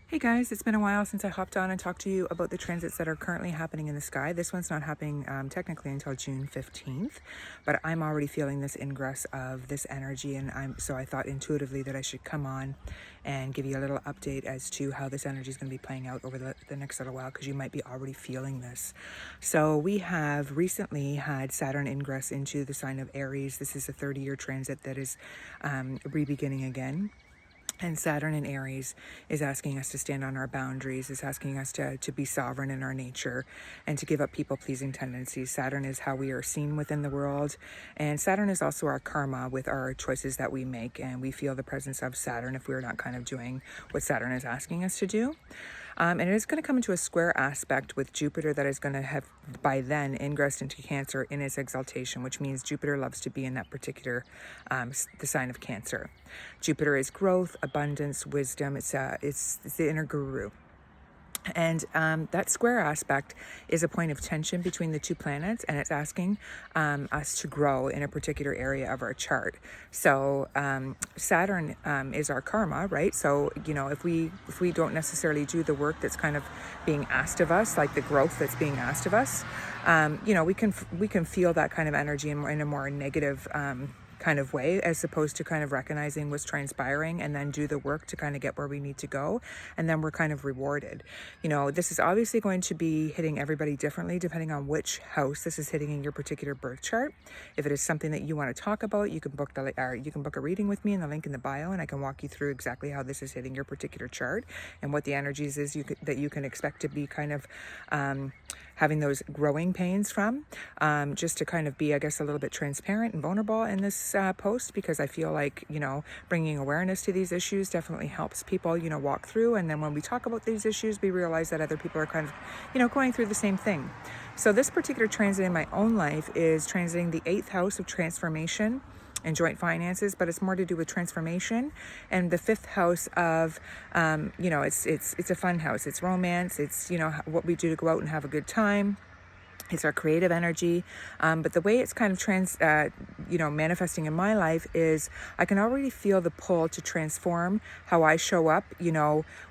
Hey guys, it's been a while since I hopped on and talked to you about the transits that are currently happening in the sky. This one's not happening technically until June 15th, but I'm already feeling this ingress of this energy, and so I thought intuitively that I should come on and give you a little update as to how this energy is going to be playing out over the next little while, because you might be already feeling this. So we have recently had Saturn ingress into the sign of Aries. This is a 30-year transit that is re-beginning again. And Saturn in Aries is asking us to stand on our boundaries, is asking us to be sovereign in our nature and to give up people-pleasing tendencies. Saturn is how we are seen within the world. And Saturn is also our karma with our choices that we make. And we feel the presence of Saturn if we're not kind of doing what Saturn is asking us to do. And it is going to come into a square aspect with Jupiter that is going to have by then ingressed into Cancer in its exaltation, which means Jupiter loves to be in that particular, the sign of Cancer. Jupiter is growth, abundance, wisdom. It's the inner guru. And that square aspect is a point of tension between the two planets, and it's asking us to grow in a particular area of our chart. So Saturn is our karma, right? So if we don't necessarily do the work that's kind of being asked of us, like the growth that's being asked of us, we can feel that kind of energy in a more negative kind of way, as opposed to kind of recognizing what's transpiring and then do the work to kind of get where we need to go, and then we're kind of rewarded. This is obviously going to be hitting everybody differently depending on which house this is hitting in your particular birth chart. If it is something that you want to talk about, you can book a reading with me in the link in the bio, and I can walk you through exactly how this is hitting your particular chart and what the energies is that you can expect to be kind of having those growing pains from, just to kind of be, I guess, a little bit transparent and vulnerable in this post, because I feel like, bringing awareness to these issues definitely helps people, walk through. And then when we talk about these issues, we realize that other people are kind of, going through the same thing. So this particular transit in my own life is transiting the 8th house of transformation and joint finances, but it's more to do with transformation. And the 5th house of, it's a fun house. It's romance. It's, what we do to go out and have a good time. It's our creative energy. But the way it's kind of manifesting in my life is I can already feel the pull to transform how I show up,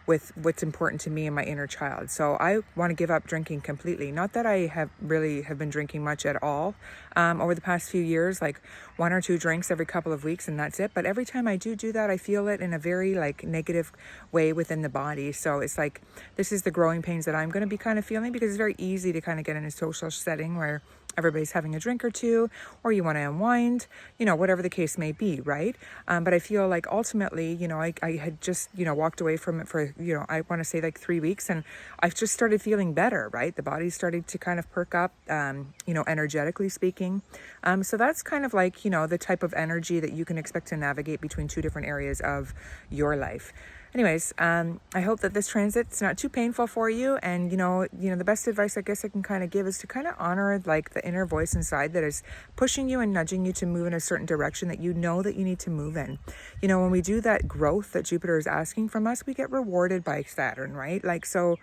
with what's important to me and my inner child. So I want to give up drinking completely. Not that I have been drinking much at all over the past few years, like 1 or 2 drinks every couple of weeks, and that's it. But every time I do that, I feel it in a very negative way within the body. So it's like, this is the growing pains that I'm going to be kind of feeling, because it's very easy to kind of get in a social setting where everybody's having a drink or two, or you want to unwind, whatever the case may be, right? But I feel like ultimately, I had just, walked away from it for, I want to say 3 weeks, and I've just started feeling better, right? The body started to kind of perk up, energetically speaking. So that's kind of the type of energy that you can expect to navigate between 2 different areas of your life. Anyways, I hope that this transit's not too painful for you. And, the best advice I guess I can kind of give is to kind of honor the inner voice inside that is pushing you and nudging you to move in a certain direction that you need to move in. When we do that growth that Jupiter is asking from us, we get rewarded by Saturn, right? So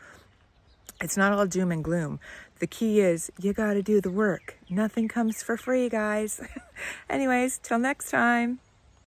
it's not all doom and gloom. The key is you got to do the work. Nothing comes for free, guys. Anyways, till next time.